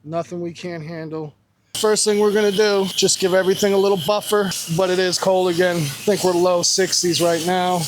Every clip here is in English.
Nothing we can't handle. First thing we're gonna do, just give everything a little buffer, but it is cold again. I think we're low 60s right now.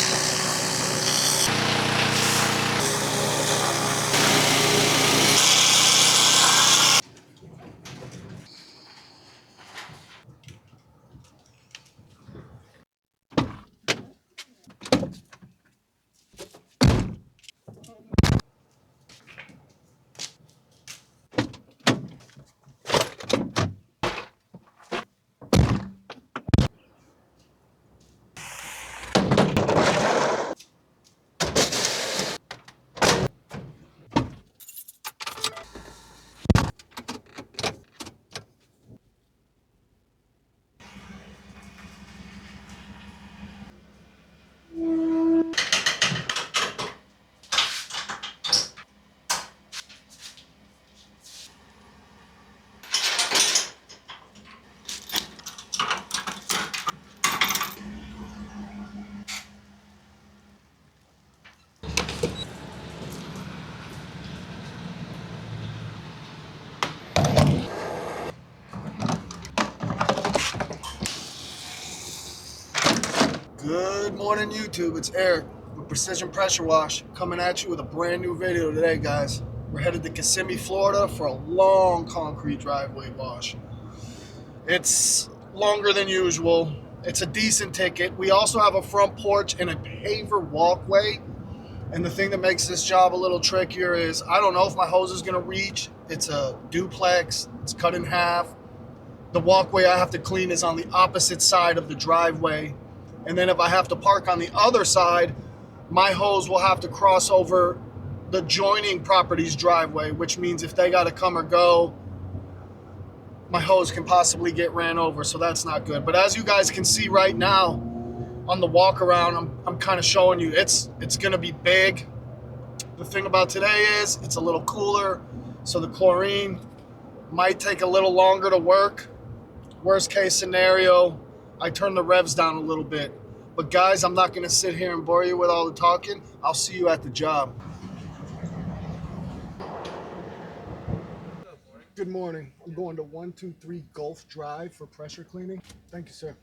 Good morning, YouTube. It's Eric with Precision Pressure Wash coming at you with a brand new video today, guys. We're headed to Kissimmee, Florida for a long concrete driveway wash. It's longer than usual. It's a decent ticket. We also have a front porch and a paver walkway. And the thing that makes this job a little trickier is I don't know if my hose is going to reach. It's a duplex. It's cut in half. The walkway I have to clean is on the opposite side of the driveway. And then if I have to park on the other side, my hose will have to cross over the joining property's driveway, which means if they got to come or go, my hose can possibly get ran over. So that's not good. But as you guys can see right now on the walk around, I'm kind of showing you it's going to be big. The thing about today is it's a little cooler, so the chlorine might take a little longer to work. Worst case scenario, I turn the revs down a little bit. But guys, I'm not going to sit here and bore you with all the talking. I'll see you at the job. Good morning. I'm going to 123 Gulf Drive for pressure cleaning. Thank you, sir.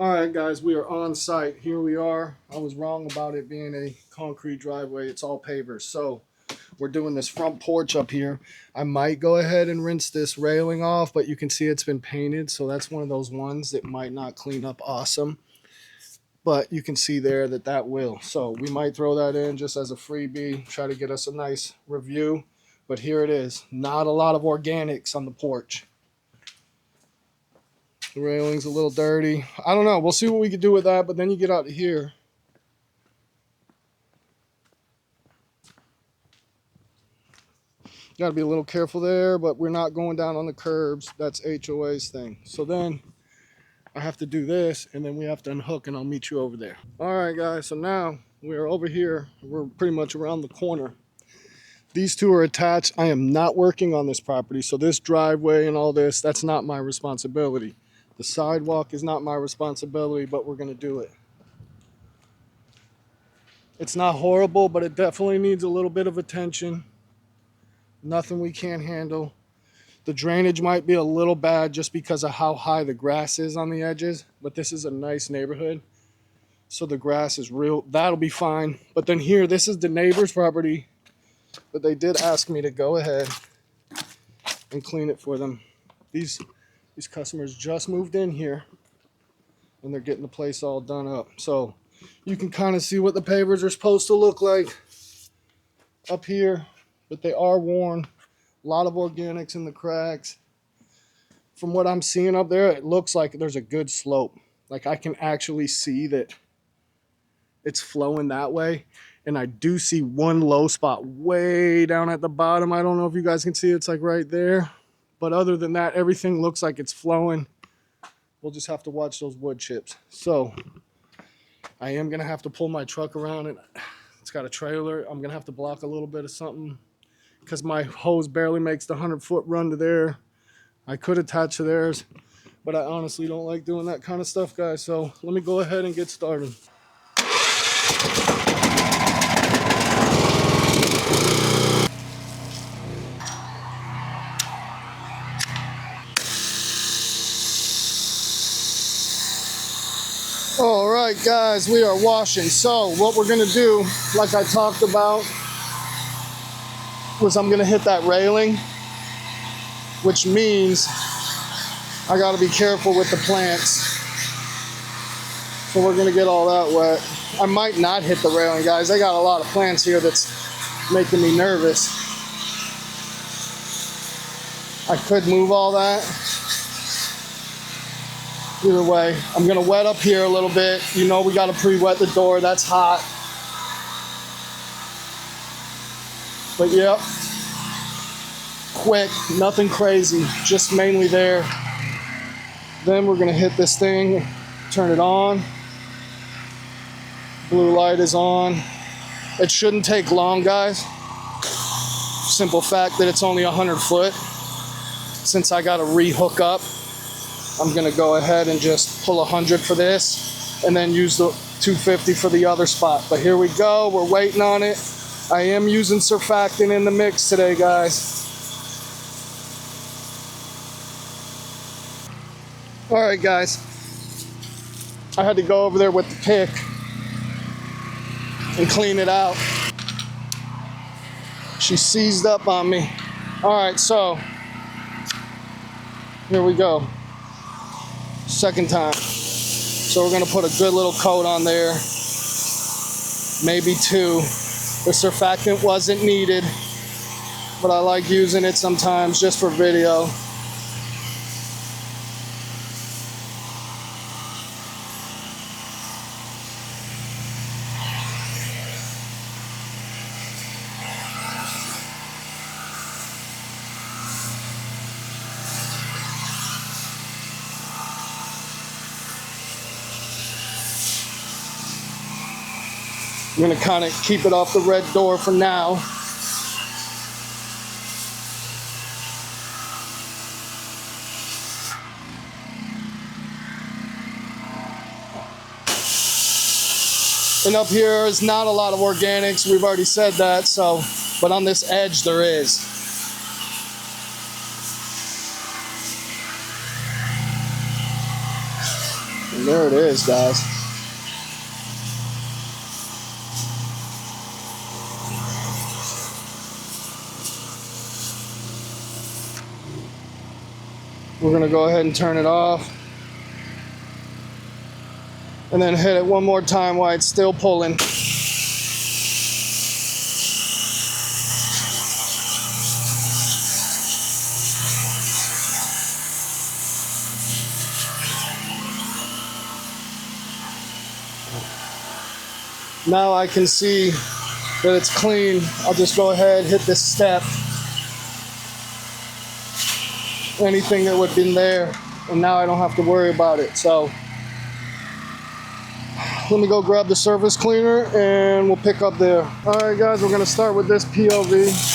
All right, guys, we are on site. Here we are. I was wrong about it being a concrete driveway. It's all pavers. So we're doing this front porch up here. I might go ahead and rinse this railing off, but you can see it's been painted. So that's one of those ones that might not clean up awesome. But you can see there that will. So we might throw that in just as a freebie, try to get us a nice review. But here it is. Not a lot of organics on the porch. The railing's a little dirty. I don't know. We'll see what we can do with that. But then you get out of here. Got to be a little careful there, but we're not going down on the curbs. That's HOA's thing. So then I have to do this, and then we have to unhook, and I'll meet you over there. All right, guys. So now we're over here. We're pretty much around the corner. These two are attached. I am not working on this property. So this driveway and all this, that's not my responsibility. The sidewalk is not my responsibility, but we're going to do it. It's not horrible, but it definitely needs a little bit of attention. Nothing we can't handle. The drainage might be a little bad just because of how high the grass is on the edges, but this is a nice neighborhood. So the grass is real, that'll be fine. But then here, this is the neighbor's property, but they did ask me to go ahead and clean it for them. These customers just moved in here and they're getting the place all done up. So you can kind of see what the pavers are supposed to look like up here, but they are worn. A lot of organics in the cracks. From what I'm seeing up there, it looks like there's a good slope. Like I can actually see that it's flowing that way. And I do see one low spot way down at the bottom. I don't know if you guys can see it. It's like right there. But other than that, everything looks like it's flowing. We'll just have to watch those wood chips. So I am going to have to pull my truck around. And it's got a trailer. I'm going to have to block a little bit of something because my hose barely makes the 100-foot run to there. I could attach to theirs, but I honestly don't like doing that kind of stuff, guys. So let me go ahead and get started. All right, guys, we are washing. So what we're gonna do, like I talked about, was I'm gonna hit that railing, which means I gotta be careful with the plants. So we're gonna get all that wet. I might not hit the railing, guys. I got a lot of plants here that's making me nervous. I could move all that. Either way, I'm gonna wet up here a little bit. You know we gotta pre-wet the door, that's hot. But yep, quick, nothing crazy, just mainly there. Then we're gonna hit this thing, turn it on. Blue light is on. It shouldn't take long, guys. Simple fact that it's only 100 foot. Since I gotta re-hook up, I'm gonna go ahead and just pull 100 for this and then use the 250 for the other spot. But here we go, we're waiting on it. I am using surfactant in the mix today, guys. All right, guys. I had to go over there with the pick and clean it out. She seized up on me. All right, so here we go. Second time. So we're gonna put a good little coat on there, maybe 2. The surfactant wasn't needed, but I like using it sometimes just for video. I'm gonna kind of keep it off the red door for now. And up here is not a lot of organics. We've already said that, so, but on this edge there is. And there it is, guys. We're gonna go ahead and turn it off. And then hit it one more time while it's still pulling. Now I can see that it's clean. I'll just go ahead, hit this step. Anything that would have been there, and now I don't have to worry about it. So let me go grab the surface cleaner and we'll pick up there. All right, guys, we're gonna start with this POV.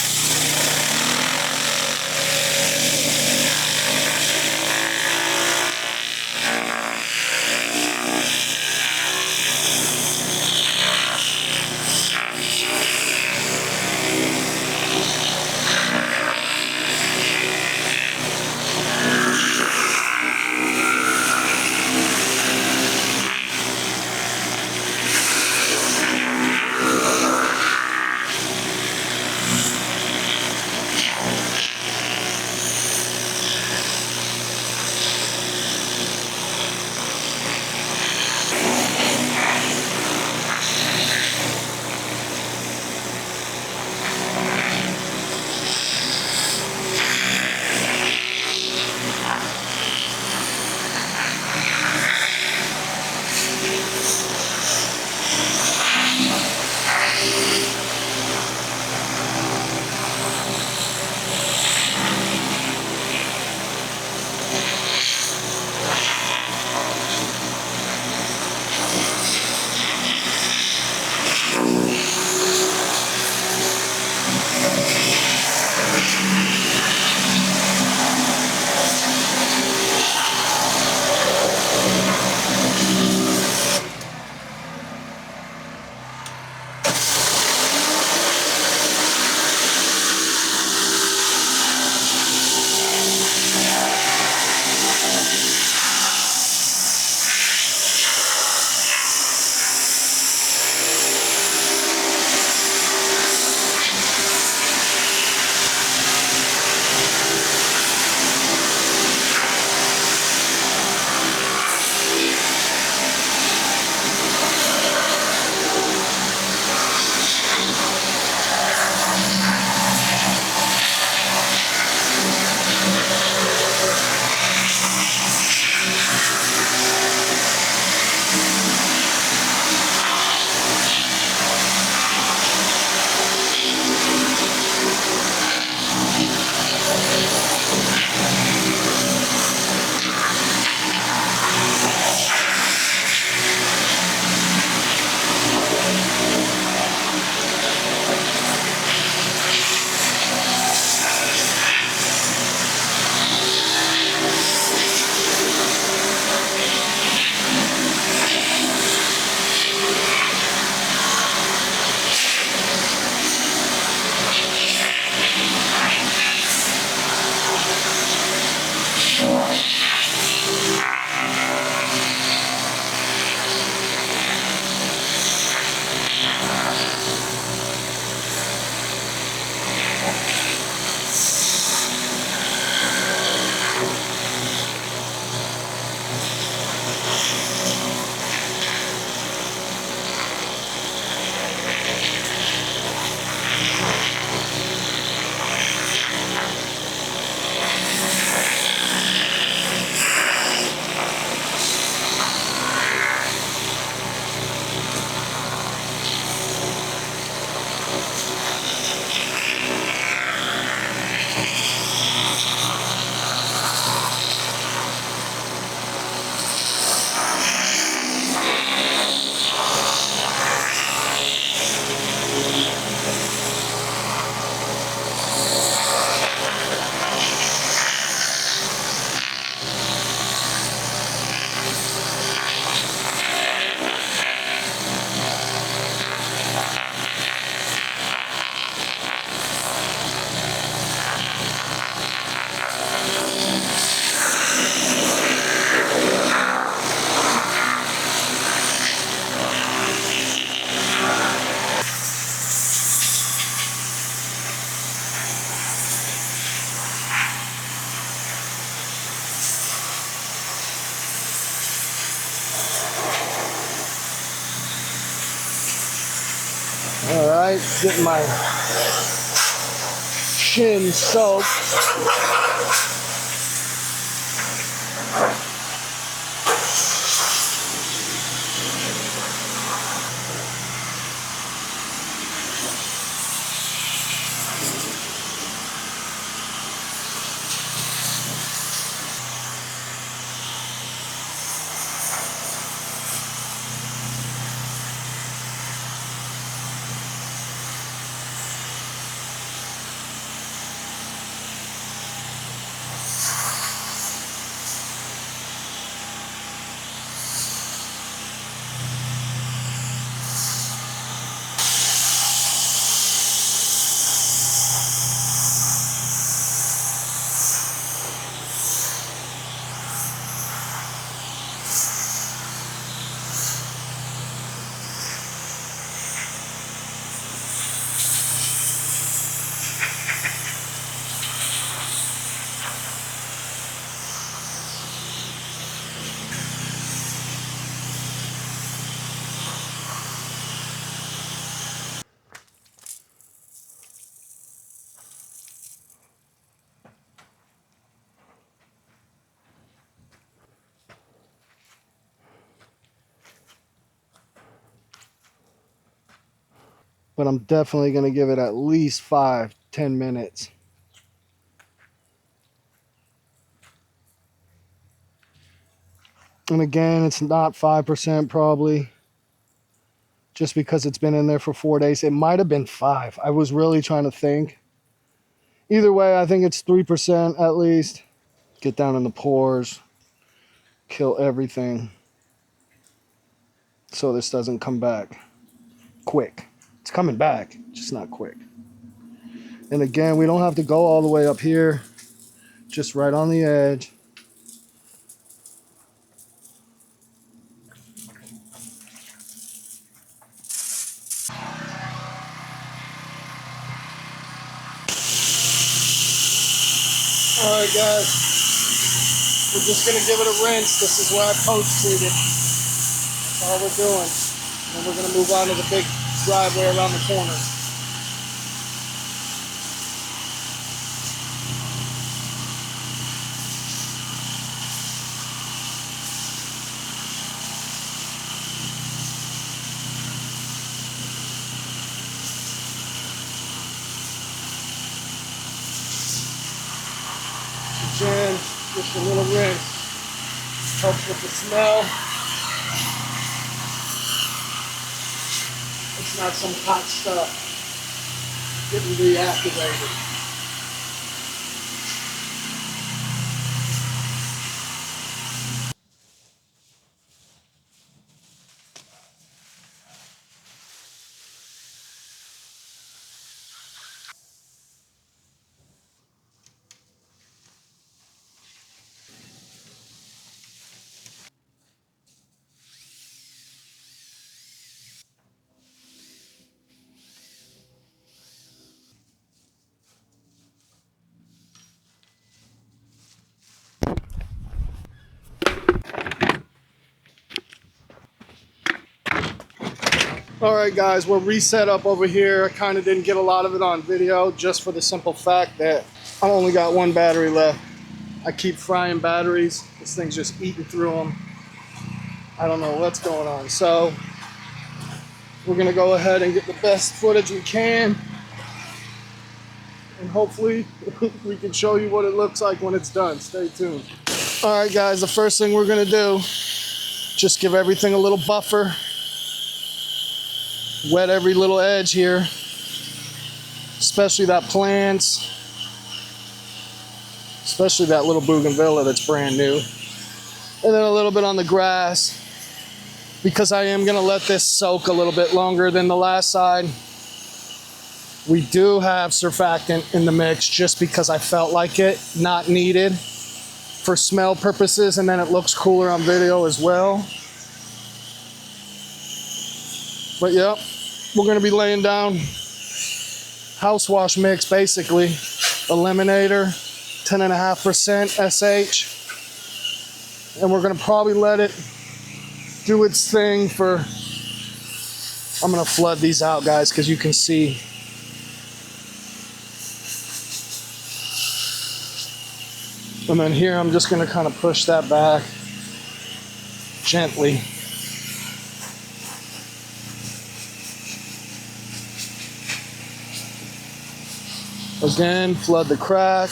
right? Getting my shin soaked. But I'm definitely going to give it at least 5-10 minutes. And again, it's not 5% probably, just because it's been in there for 4 days. It might have been 5. I was really trying to think. Either way, I think it's 3% at least. Get down in the pores, kill everything, so this doesn't come back quick. It's coming back, just not quick. And again, we don't have to go all the way up here, just right on the edge. All right, guys, we're just gonna give it a rinse. This is where I post-treated. That's all we're doing. And then we're gonna move on to the big driveway around the corner. Again, just a little rinse. Helps with the smell. It's not some hot stuff getting reactivated. All right, guys, we're reset up over here. I kind of didn't get a lot of it on video just for the simple fact that I only got one battery left. I keep frying batteries. This thing's just eating through them. I don't know what's going on. So we're gonna go ahead and get the best footage we can. And hopefully we can show you what it looks like when it's done. Stay tuned. All right, guys, the first thing we're gonna do, just give everything a little buffer. Wet every little edge here, especially that plants, especially that little bougainvillea that's brand new. And then a little bit on the grass, because I am gonna let this soak a little bit longer than the last side. We do have surfactant in the mix just because I felt like it, not needed for smell purposes, and then it looks cooler on video as well. But yep. We're going to be laying down house wash mix, basically. Eliminator, 10.5% SH. And we're going to probably let it do its thing for I'm gonna flood these out, guys, because you can see. And then here, I'm just gonna kind of push that back gently. Again, flood the crack.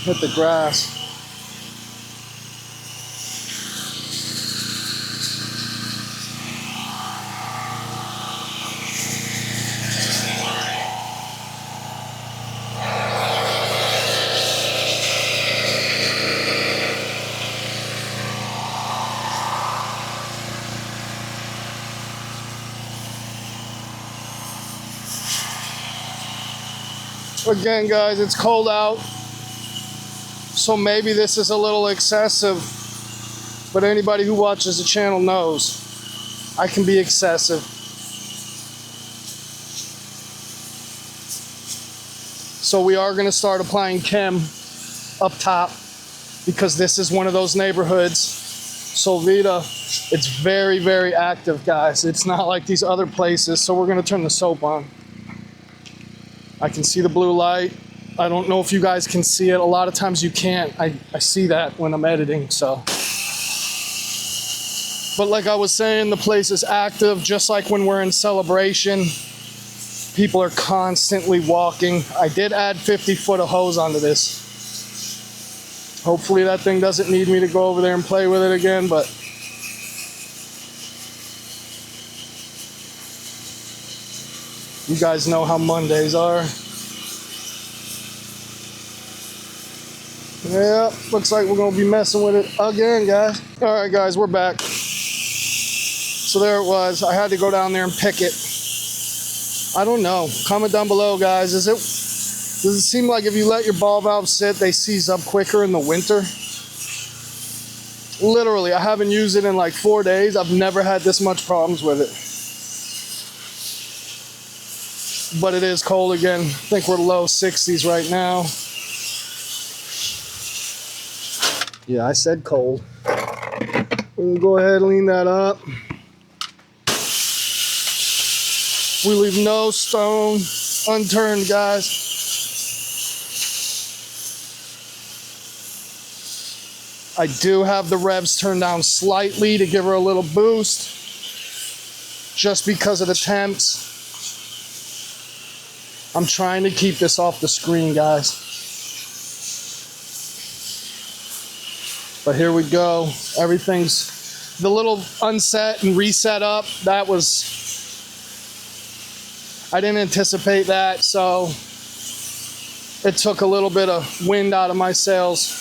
Hit the grass. Again, guys, it's cold out, so maybe this is a little excessive, but anybody who watches the channel knows I can be excessive. So we are going to start applying chem up top, because this is one of those neighborhoods. Solvita, it's very, very active, guys. It's not like these other places, so we're going to turn the soap on. I can see the blue light. I don't know if you guys can see it. A lot of times you can't. I see that when I'm editing, so. But like I was saying, the place is active, just like when we're in celebration. People are constantly walking. I did add 50 foot of hose onto this. Hopefully that thing doesn't need me to go over there and play with it again, but. You guys know how Mondays are. Yeah, looks like we're gonna be messing with it again, guys. All right, guys, we're back. So there it was. I had to go down there and pick it. I don't know. Comment down below, guys. Does it seem like if you let your ball valves sit, they seize up quicker in the winter? Literally, I haven't used it in like 4 days. I've never had this much problems with it. But it is cold again. I think we're low 60s right now. Yeah, I said cold. We'll go ahead and lean that up. We leave no stone unturned, guys. I do have the revs turned down slightly to give her a little boost, just because of the temps. I'm trying to keep this off the screen, guys. But here we go. Everything's the little unset and reset up. That was, I didn't anticipate that, so it took a little bit of wind out of my sails.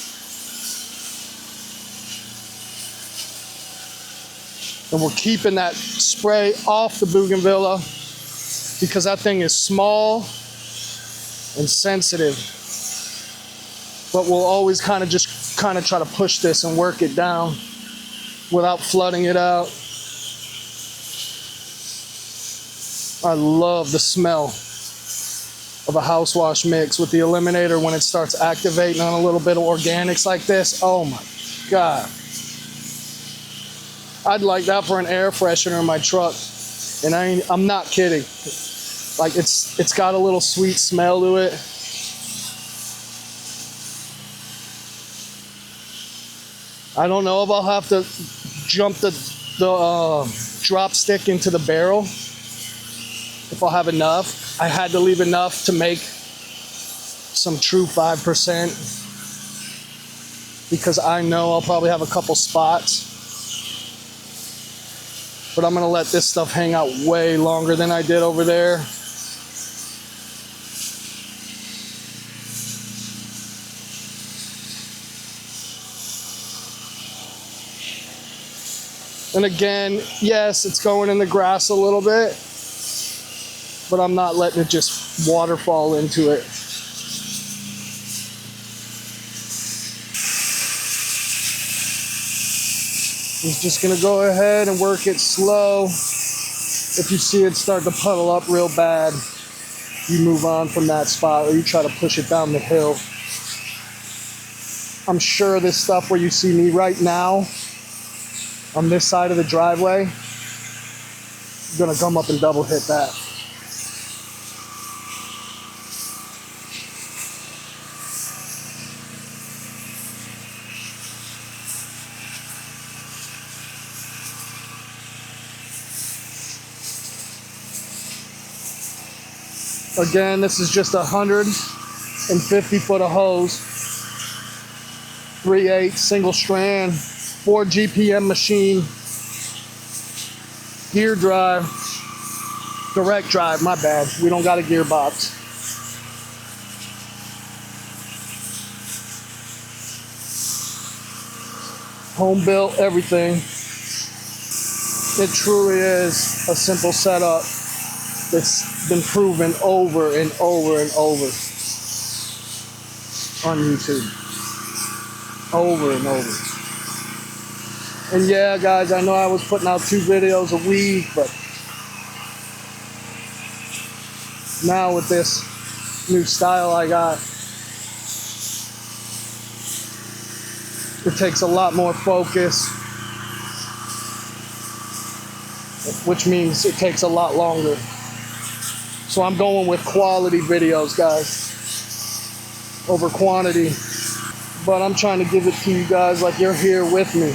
And we're keeping that spray off the bougainvillea because that thing is small and sensitive. But we'll always kind of try to push this and work it down without flooding it out. I love the smell of a house wash mix with the eliminator when it starts activating on a little bit of organics like this. Oh my God. I'd like that for an air freshener in my truck. And I'm not kidding. Like it's got a little sweet smell to it. I don't know if I'll have to jump the drop stick into the barrel, if I'll have enough. I had to leave enough to make some true 5% because I know I'll probably have a couple spots. But I'm gonna let this stuff hang out way longer than I did over there. And again, yes, it's going in the grass a little bit, but I'm not letting it just waterfall into it. He's just gonna go ahead and work it slow. If you see it start to puddle up real bad, you move on from that spot or you try to push it down the hill. I'm sure this stuff where you see me right now on this side of the driveway, I'm gonna come up and double hit that. Again, this is just 150 foot of hose, 3/8 single strand, 4 GPM machine, gear drive, direct drive, my bad. We don't got a gearbox. Home built, everything. It truly is a simple setup that's been proven over and over and over on YouTube. Over and over. And yeah, guys, I know I was putting out 2 videos a week, but now with this new style I got, it takes a lot more focus, which means it takes a lot longer. So I'm going with quality videos, guys, over quantity. But I'm trying to give it to you guys like you're here with me.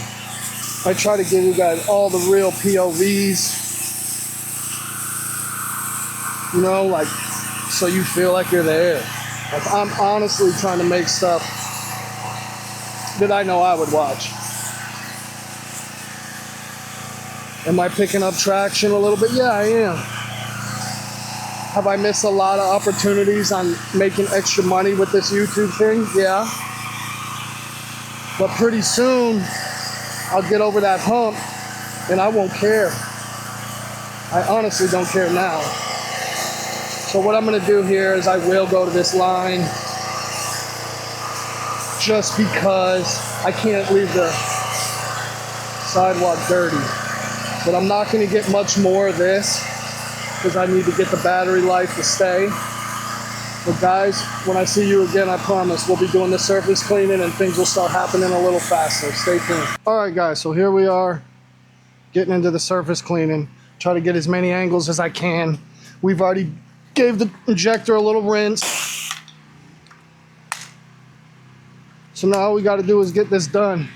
I try to give you guys all the real POVs, you know, like, so you feel like you're there. Like, I'm honestly trying to make stuff that I know I would watch. Am I picking up traction a little bit? Yeah, I am. Have I missed a lot of opportunities on making extra money with this YouTube thing? Yeah. But pretty soon, I'll get over that hump and I won't care. I honestly don't care now. So what I'm gonna do here is I will go to this line just because I can't leave the sidewalk dirty. But I'm not gonna get much more of this because I need to get the battery life to stay. But guys, when I see you again, I promise we'll be doing the surface cleaning and things will start happening a little faster. Stay tuned. All right, guys, so here we are getting into the surface cleaning. Try to get as many angles as I can. We've already gave the injector a little rinse. So now all we got to do is get this done.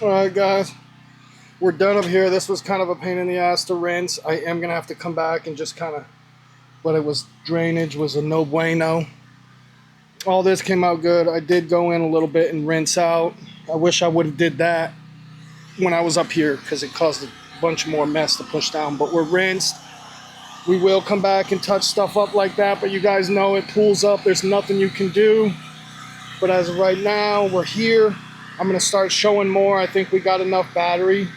All right, guys, we're done up here. This was kind of a pain in the ass to rinse. I am gonna have to come back and just kind of, but it was drainage was a no bueno. All this came out good. I did go in a little bit and rinse out. I wish I would have did that when I was up here because it caused a bunch more mess to push down, but we're rinsed. We will come back and touch stuff up like that, but you guys know it pulls up. There's nothing you can do. But as of right now, we're here. I'm gonna start showing more. I think we got enough battery.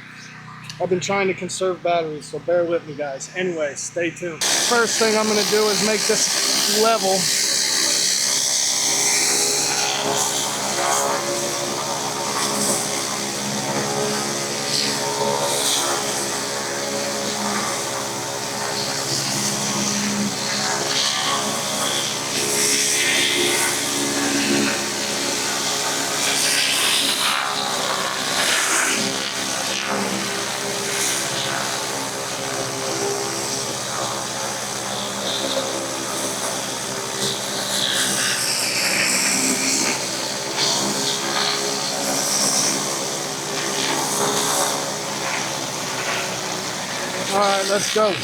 I've been trying to conserve batteries, so bear with me, guys. Anyway, stay tuned. First thing I'm gonna do is make this level. All right, let's go.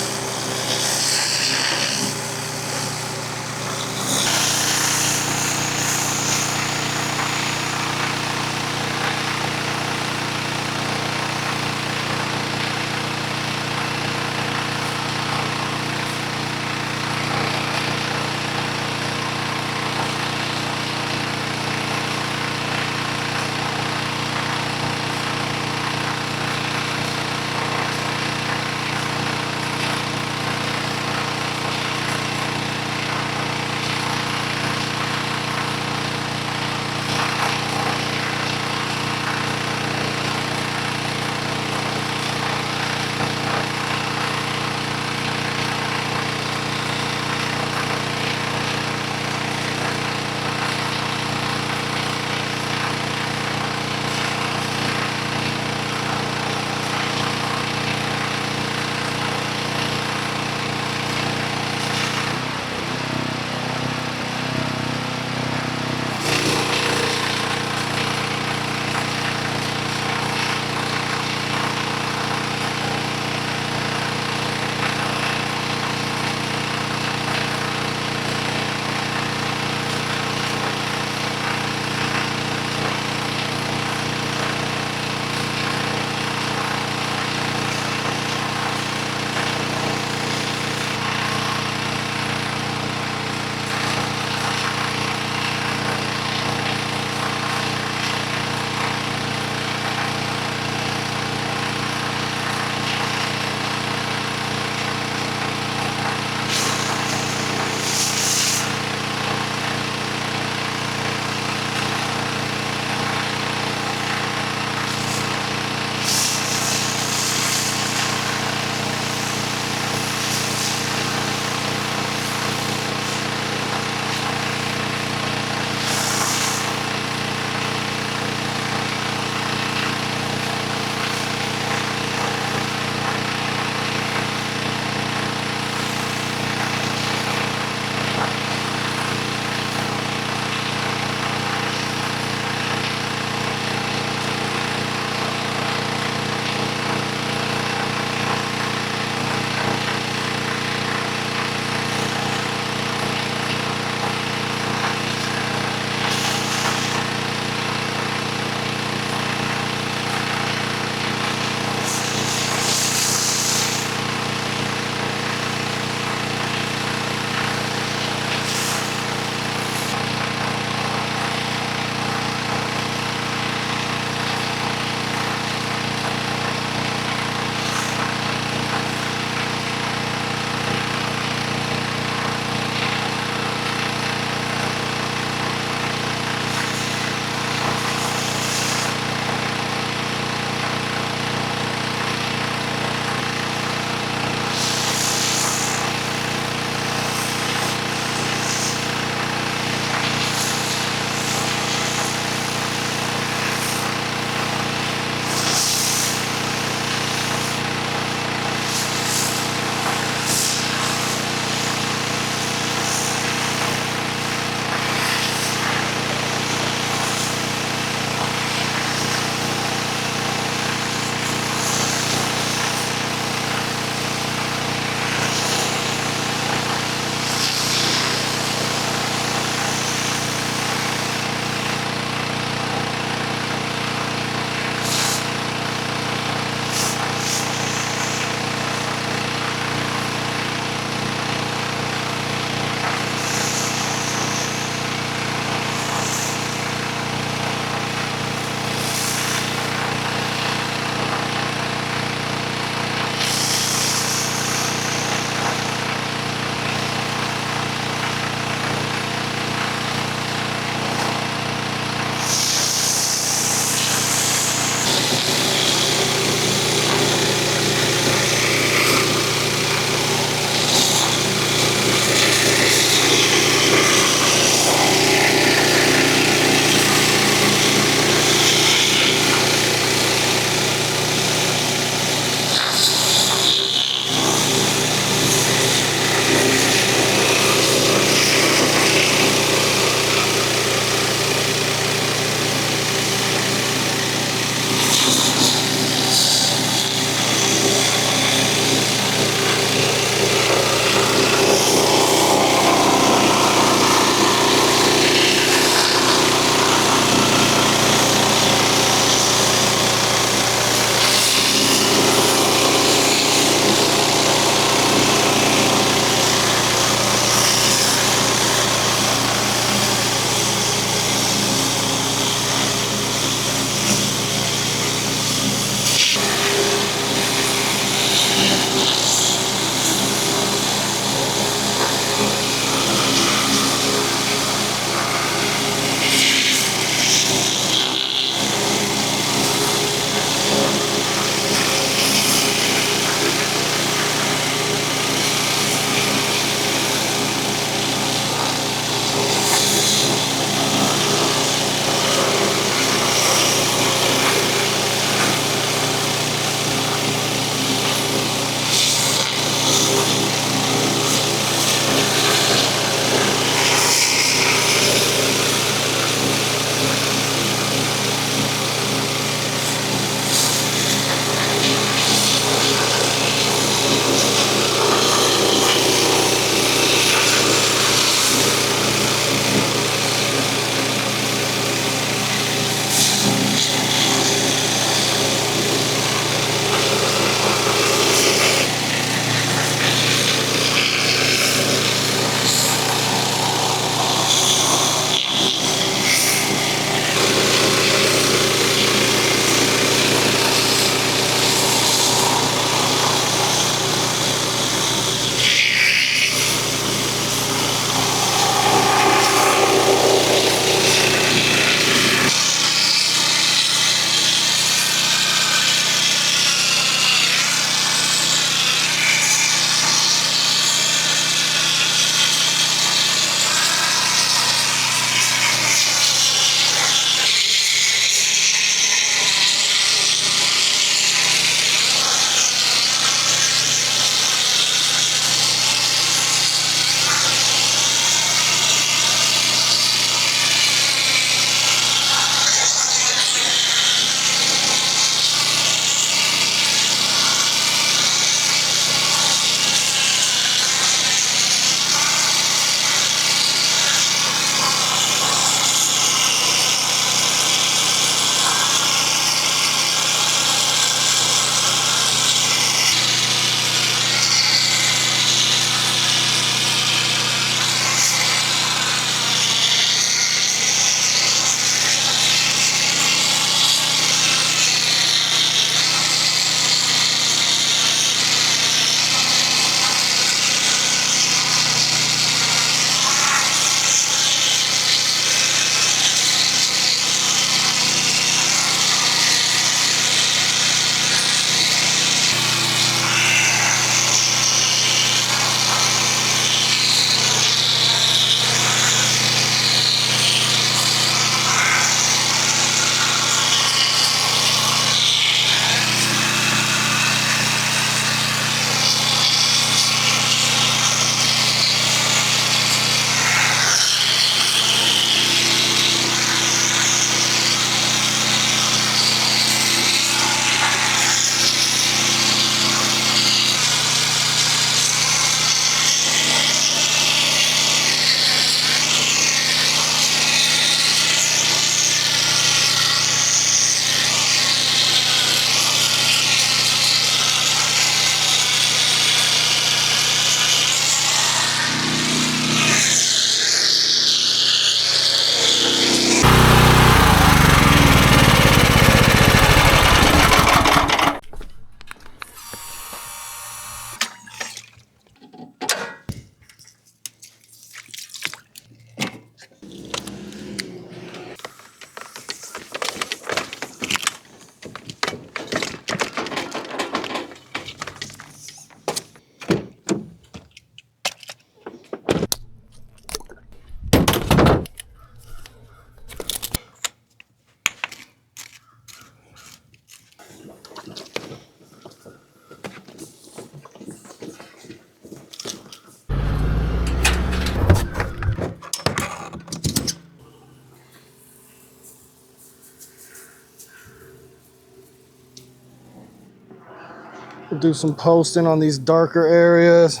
We'll do some posting on these darker areas.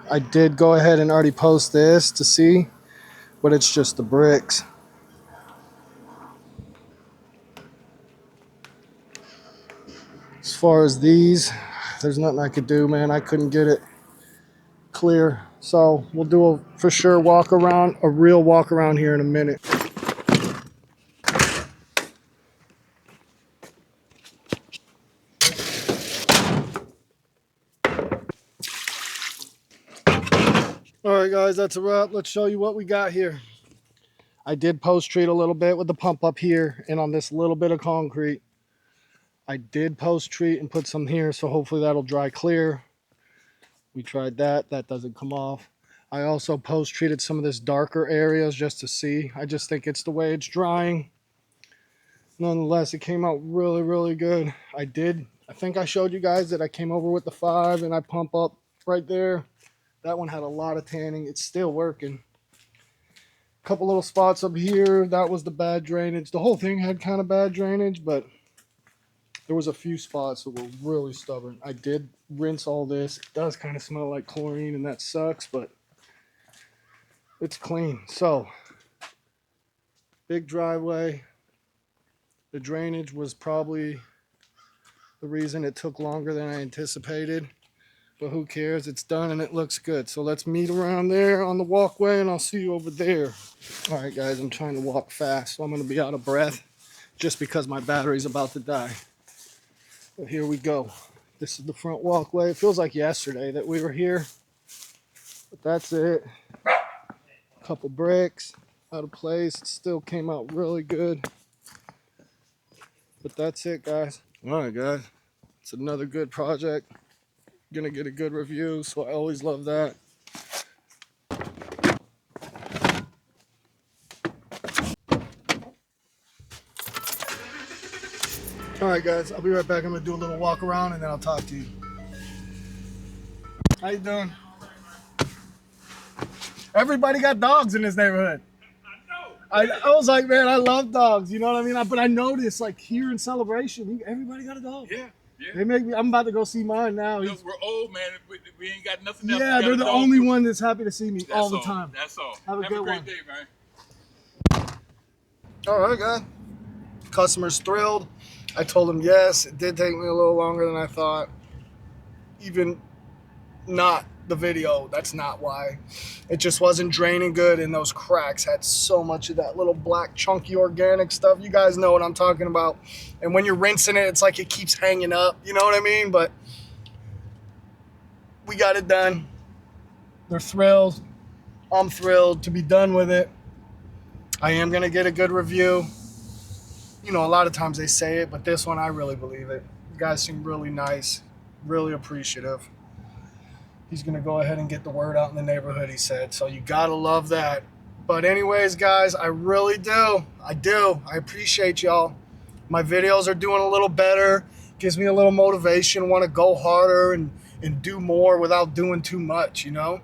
I did go ahead and already post this to see, but it's just the bricks. As far as these, there's nothing I could do, man. I couldn't get it clear. So we'll do a for sure walk around, a real walk around here in a minute. All right, guys, that's a wrap. Let's show you what we got here. I did post treat a little bit with the pump up here and on this little bit of concrete. I did post treat and put some here, so hopefully that'll dry clear. We tried that. That doesn't come off. I also post treated some of this darker areas just to see. I just think it's the way it's drying. Nonetheless, it came out really, really good. I think I showed you guys that I came over with the 5 and I pump up right there. That one had a lot of tanning. It's still working. A couple little spots up here. That was the bad drainage. The whole thing had kind of bad drainage, but there was a few spots that were really stubborn. I did rinse all this. It does kind of smell like chlorine, and that sucks, but it's clean. So, big driveway. The drainage was probably the reason it took longer than I anticipated. But who cares? It's done and it looks good. So let's meet around there on the walkway and I'll see you over there. All right, guys, I'm trying to walk fast, so I'm going to be out of breath just because my battery's about to die. But here we go. This is the front walkway. It feels like yesterday that we were here. But that's it. A couple bricks out of place. It still came out really good. But that's it, guys. All right, guys. It's another good project. Gonna get a good review, so I always love that. All right, guys, I'll be right back. I'm gonna do a little walk around and then I'll talk to you. How you doing? Everybody got dogs in this neighborhood. I was like, man, I love dogs. You know what I mean? But I noticed, like, here in Celebration, everybody got a dog. Yeah. Yeah. They make me. I'm about to go see mine now. We're old, man. We ain't got nothing else. Yeah, they're the only one that's happy to see me all the all. time. That's all. Have a good great one. day, man. All right, guys. Customer's thrilled. I told him yes. It did take me a little longer than I thought. Even not the video, that's not why. It just wasn't draining good, and those cracks had so much of that little black chunky organic stuff. You guys know what I'm talking about. And when you're rinsing it, it's like it keeps hanging up. You know what I mean? But we got it done. They're thrilled. I'm thrilled to be done with it. I am going to get a good review. You know, a lot of times they say it, but this one, I really believe it. You guys seem really nice, really appreciative. He's going to go ahead and get the word out in the neighborhood, he said. So you got to love that. But anyways, guys, I really do. I do. I appreciate y'all. My videos are doing a little better. Gives me a little motivation, want to go harder and do more without doing too much, you know?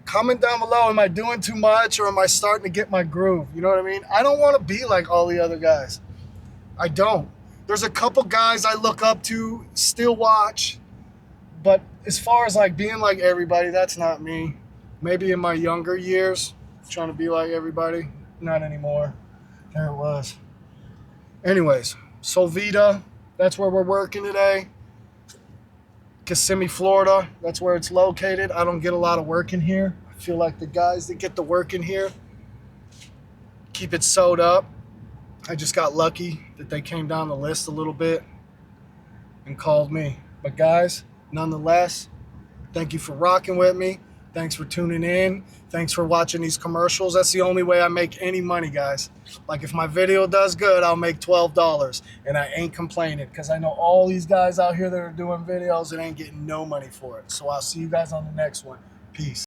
Comment down below, am I doing too much or am I starting to get my groove? You know what I mean? I don't want to be like all the other guys. I don't. There's a couple guys I look up to, still watch. But as far as like being like everybody, that's not me. Maybe in my younger years, trying to be like everybody. Not anymore. There it was. Anyways, Solvita, that's where we're working today. Kissimmee, Florida, that's where it's located. I don't get a lot of work in here. I feel like the guys that get the work in here keep it sewed up. I just got lucky that they came down the list a little bit and called me. But guys, nonetheless, thank you for rocking with me. Thanks for tuning in. Thanks for watching these commercials. That's the only way I make any money, guys. Like if my video does good, I'll make $12. And I ain't complaining because I know all these guys out here that are doing videos and ain't getting no money for it. So I'll see you guys on the next one. Peace.